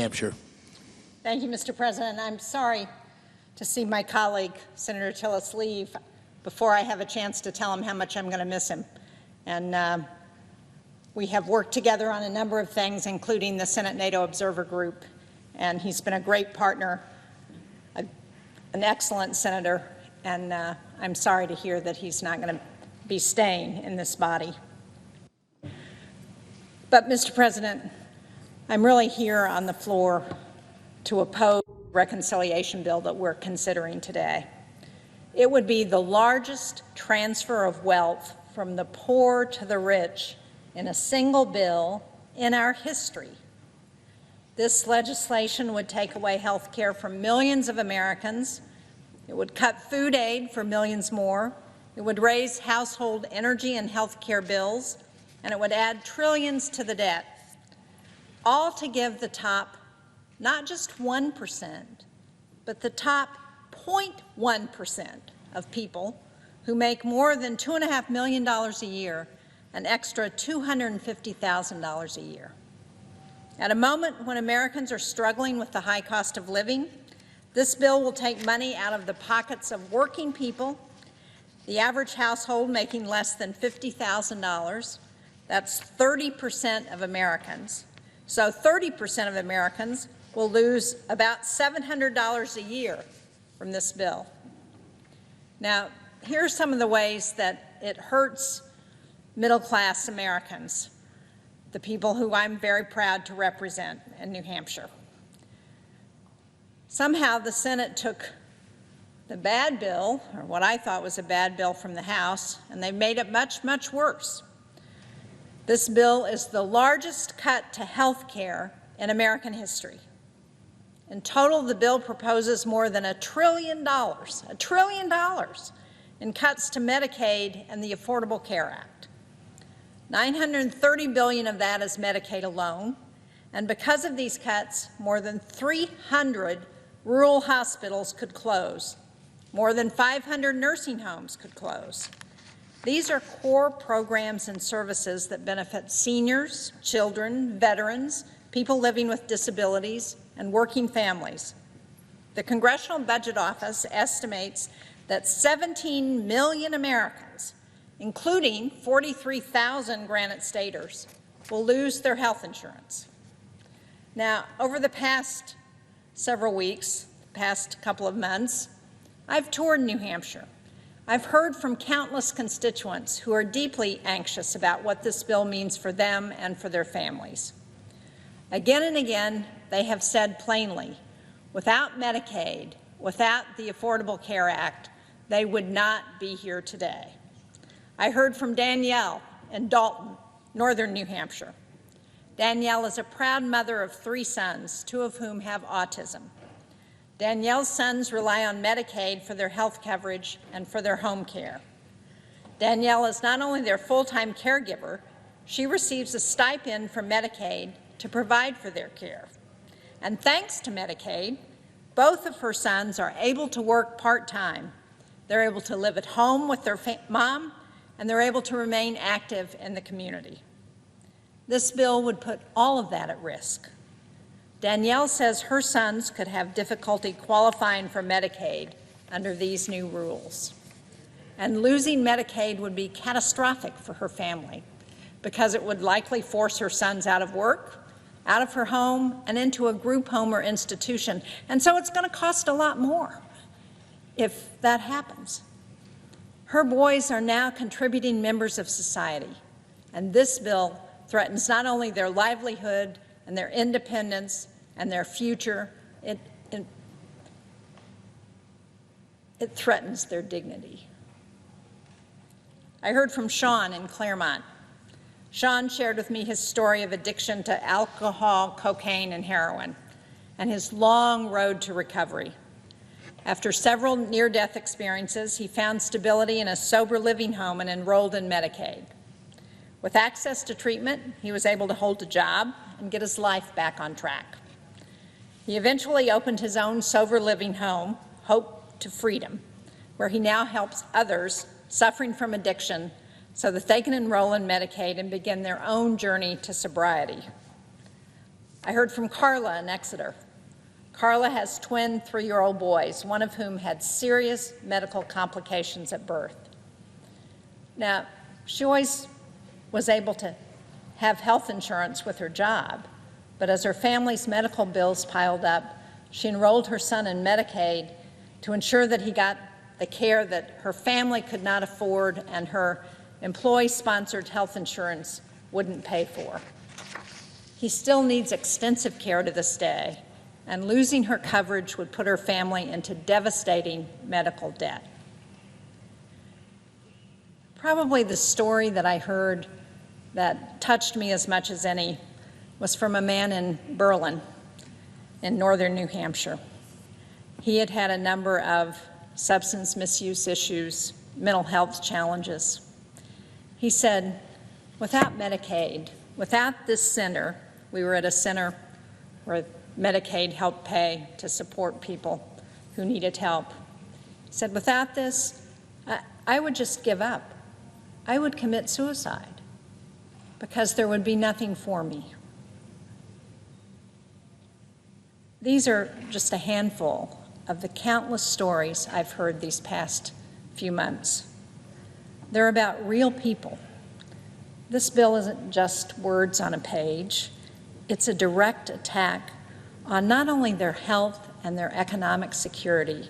Hampshire. Thank you, Mr. President. I'm sorry to see my colleague, Senator Tillis, leave before I have a chance to tell him how much I'm going to miss him. And we have worked together on a number of things, including the Senate NATO Observer Group, and he's been a great partner, an excellent senator, and I'm sorry to hear that he's not going to be staying in this body. But, Mr. President, I'm really here on the floor to oppose the reconciliation bill that we're considering today. It would be the largest transfer of wealth from the poor to the rich in a single bill in our history. This legislation would take away health care from millions of Americans. It would cut food aid for millions more. It would raise household energy and health care bills, and it would add trillions to the debt, all to give the top not just 1%, but the top 0.1% of people who make more than $2.5 million a year an extra $250,000 a year. At a moment when Americans are struggling with the high cost of living, this bill will take money out of the pockets of working people, the average household making less than $50,000. That's 30% of Americans. So 30% of Americans will lose about $700 a year from this bill. Now, here are some of the ways that it hurts middle-class Americans, the people who I'm very proud to represent in New Hampshire. Somehow the Senate took the bad bill, or what I thought was a bad bill, from the House, and they made it much, much worse. This bill is the largest cut to health care in American history. In total, the bill proposes more than $1 trillion in cuts to Medicaid and the Affordable Care Act. $930 billion of that is Medicaid alone, and because of these cuts, more than 300 rural hospitals could close. More than 500 nursing homes could close. These are core programs and services that benefit seniors, children, veterans, people living with disabilities, and working families. The Congressional Budget Office estimates that 17 million Americans, including 43,000 Granite Staters, will lose their health insurance. Now, over the past several weeks, past couple of months, I've toured New Hampshire. I've heard from countless constituents who are deeply anxious about what this bill means for them and for their families. Again and again, they have said plainly, without Medicaid, without the Affordable Care Act, they would not be here today. I heard from Danielle in Dalton, northern New Hampshire. Danielle is a proud mother of 3 sons, 2 of whom have autism. Danielle's sons rely on Medicaid for their health coverage and for their home care. Danielle is not only their full-time caregiver, she receives a stipend from Medicaid to provide for their care. And thanks to Medicaid, both of her sons are able to work part-time. They're able to live at home with their mom, and they're able to remain active in the community. This bill would put all of that at risk. Danielle says her sons could have difficulty qualifying for Medicaid under these new rules. And losing Medicaid would be catastrophic for her family because it would likely force her sons out of work, out of her home, and into a group home or institution. And so it's going to cost a lot more if that happens. Her boys are now contributing members of society, and this bill threatens not only their livelihood and their independence and their future, it threatens their dignity. I heard from Sean in Claremont. Sean shared with me his story of addiction to alcohol, cocaine, and heroin, and his long road to recovery. After several near-death experiences, he found stability in a sober living home and enrolled in Medicaid. With access to treatment, he was able to hold a job and get his life back on track. He eventually opened his own sober living home, Hope to Freedom, where he now helps others suffering from addiction so that they can enroll in Medicaid and begin their own journey to sobriety. I heard from Carla in Exeter. Carla has twin 3-year-old boys, one of whom had serious medical complications at birth. Now, she always was able to have health insurance with her job, but as her family's medical bills piled up, she enrolled her son in Medicaid to ensure that he got the care that her family could not afford and her employee-sponsored health insurance wouldn't pay for. He still needs extensive care to this day, and losing her coverage would put her family into devastating medical debt. Probably the story that I heard that touched me as much as any was from a man in Berlin in northern New Hampshire. He had had a number of substance misuse issues, mental health challenges. He said, without Medicaid, without this center, we were at a center where Medicaid helped pay to support people who needed help. He said, without this, I would just give up. I would commit suicide because there would be nothing for me. These are just a handful of the countless stories I've heard these past few months. They're about real people. This bill isn't just words on a page. It's a direct attack on not only their health and their economic security,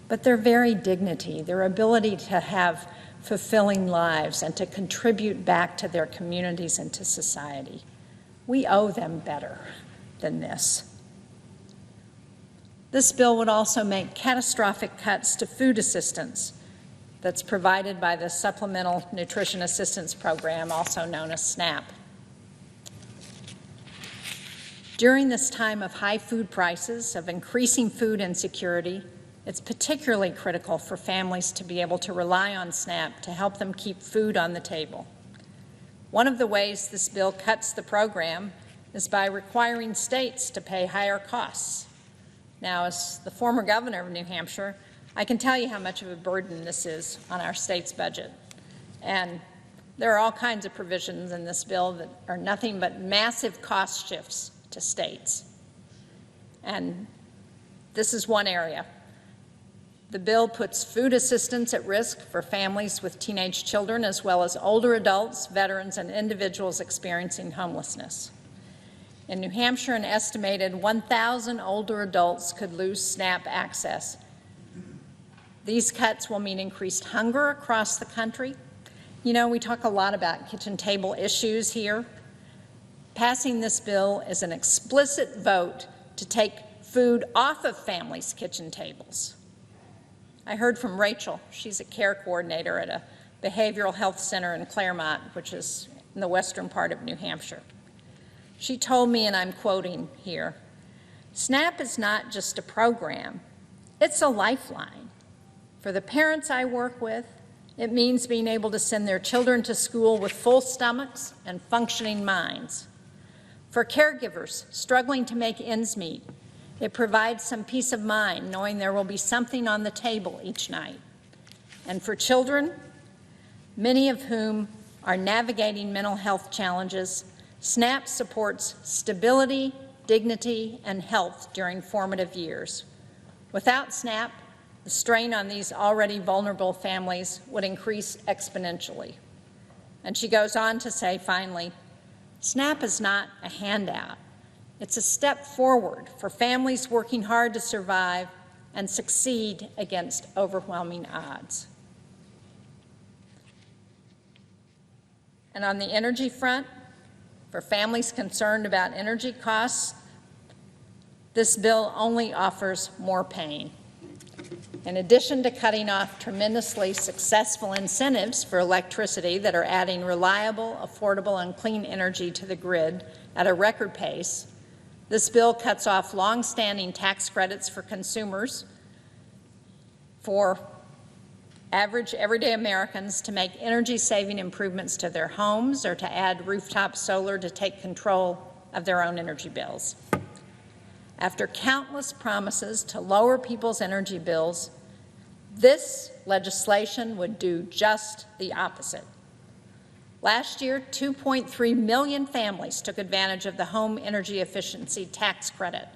but their very dignity, their ability to have fulfilling lives and to contribute back to their communities and to society. We owe them better than this. This bill would also make catastrophic cuts to food assistance that's provided by the Supplemental Nutrition Assistance Program, also known as SNAP. During this time of high food prices, of increasing food insecurity, it's particularly critical for families to be able to rely on SNAP to help them keep food on the table. One of the ways this bill cuts the program is by requiring states to pay higher costs. Now, as the former governor of New Hampshire, I can tell you how much of a burden this is on our state's budget. And there are all kinds of provisions in this bill that are nothing but massive cost shifts to states. And this is one area. The bill puts food assistance at risk for families with teenage children, as well as older adults, veterans, and individuals experiencing homelessness. In New Hampshire, an estimated 1,000 older adults could lose SNAP access. These cuts will mean increased hunger across the country. You know, we talk a lot about kitchen table issues here. Passing this bill is an explicit vote to take food off of families' kitchen tables. I heard from Rachel. She's a care coordinator at a behavioral health center in Claremont, which is in the western part of New Hampshire. She told me, and I'm quoting here, SNAP is not just a program, it's a lifeline. For the parents I work with, it means being able to send their children to school with full stomachs and functioning minds. For caregivers struggling to make ends meet, it provides some peace of mind knowing there will be something on the table each night. And for children, many of whom are navigating mental health challenges, SNAP supports stability, dignity, and health during formative years. Without SNAP, the strain on these already vulnerable families would increase exponentially. And she goes on to say, finally, SNAP is not a handout. It's a step forward for families working hard to survive and succeed against overwhelming odds. And on the energy front, for families concerned about energy costs, this bill only offers more pain. In addition to cutting off tremendously successful incentives for electricity that are adding reliable, affordable, and clean energy to the grid at a record pace, this bill cuts off long-standing tax credits for consumers for average everyday Americans to make energy-saving improvements to their homes or to add rooftop solar to take control of their own energy bills. After countless promises to lower people's energy bills, this legislation would do just the opposite. Last year, 2.3 million families took advantage of the home energy efficiency tax credit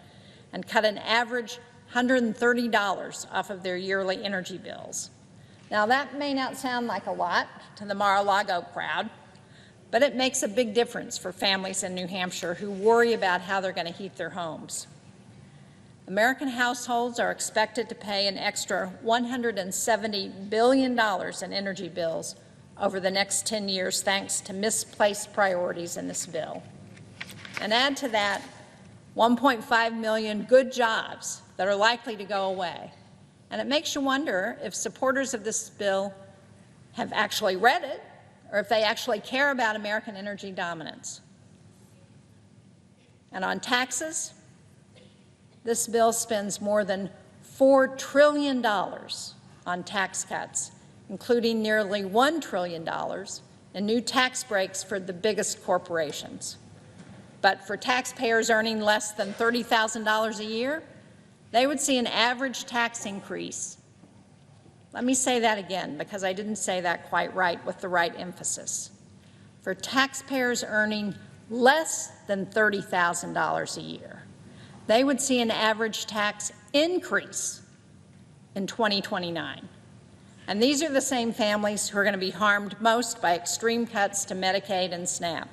and cut an average $130 off of their yearly energy bills. Now, that may not sound like a lot to the Mar-a-Lago crowd, but it makes a big difference for families in New Hampshire who worry about how they're going to heat their homes. American households are expected to pay an extra $170 billion in energy bills over the next 10 years thanks to misplaced priorities in this bill. And add to that 1.5 million good jobs that are likely to go away. And it makes you wonder if supporters of this bill have actually read it or if they actually care about American energy dominance. And on taxes, this bill spends more than $4 trillion on tax cuts, including nearly $1 trillion in new tax breaks for the biggest corporations. But for taxpayers earning less than $30,000 a year, they would see an average tax increase. Let me say that again, because I didn't say that quite right with the right emphasis. For taxpayers earning less than $30,000 a year, they would see an average tax increase in 2029. And these are the same families who are going to be harmed most by extreme cuts to Medicaid and SNAP.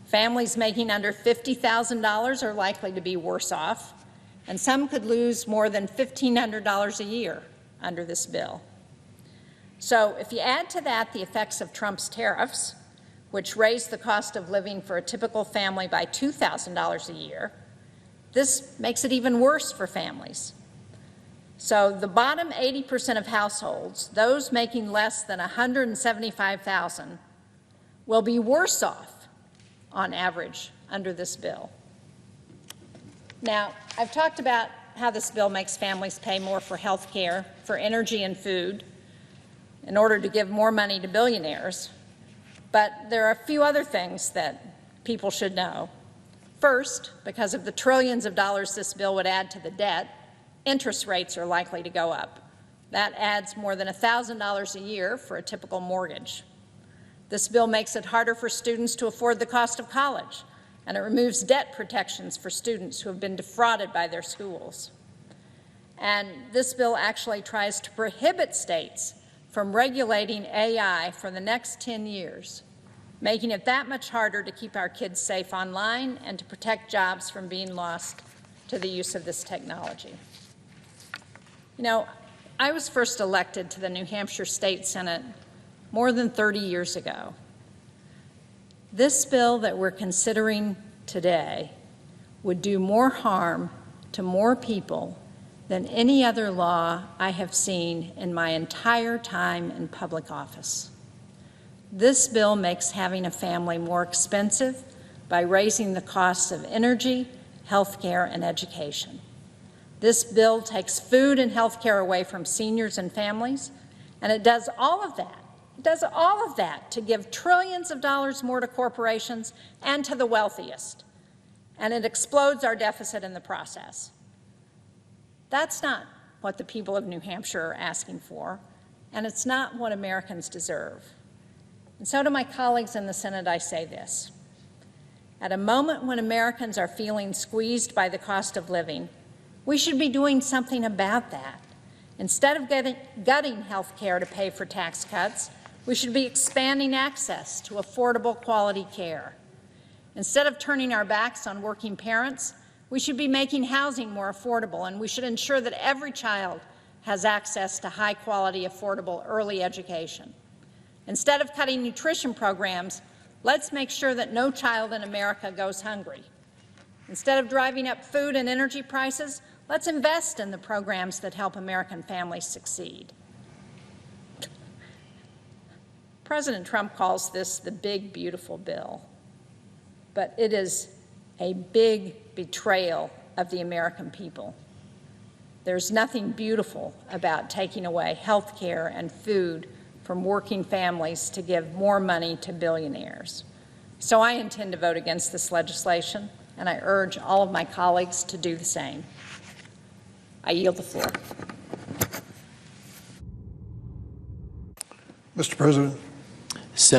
Families making under $50,000 are likely to be worse off, and some could lose more than $1,500 a year under this bill. So if you add to that the effects of Trump's tariffs, which raised the cost of living for a typical family by $2,000 a year, this makes it even worse for families. So the bottom 80% of households, those making less than $175,000, will be worse off on average under this bill. Now, I've talked about how this bill makes families pay more for health care, for energy and food, in order to give more money to billionaires. But there are a few other things that people should know. First, because of the trillions of dollars this bill would add to the debt, interest rates are likely to go up. That adds more than $1,000 a year for a typical mortgage. This bill makes it harder for students to afford the cost of college, and it removes debt protections for students who have been defrauded by their schools. And this bill actually tries to prohibit states from regulating AI for the next 10 years, making it that much harder to keep our kids safe online and to protect jobs from being lost to the use of this technology. You know, I was first elected to the New Hampshire State Senate more than 30 years ago. This bill that we're considering today would do more harm to more people than any other law I have seen in my entire time in public office. This bill makes having a family more expensive by raising the costs of energy, health care, and education. This bill takes food and health care away from seniors and families, and it does all of that. It does all of that to give trillions of dollars more to corporations and to the wealthiest, and it explodes our deficit in the process. That's not what the people of New Hampshire are asking for, and it's not what Americans deserve. And so to my colleagues in the Senate, I say this. At a moment when Americans are feeling squeezed by the cost of living, we should be doing something about that. Instead of gutting health care to pay for tax cuts, we should be expanding access to affordable quality care. Instead of turning our backs on working parents, we should be making housing more affordable, and we should ensure that every child has access to high-quality, affordable early education. Instead of cutting nutrition programs, let's make sure that no child in America goes hungry. Instead of driving up food and energy prices, let's invest in the programs that help American families succeed. President Trump calls this the big, beautiful bill, but it is a big betrayal of the American people. There's nothing beautiful about taking away health care and food from working families to give more money to billionaires. So I intend to vote against this legislation, and I urge all of my colleagues to do the same. I yield the floor. Mr. President. Senator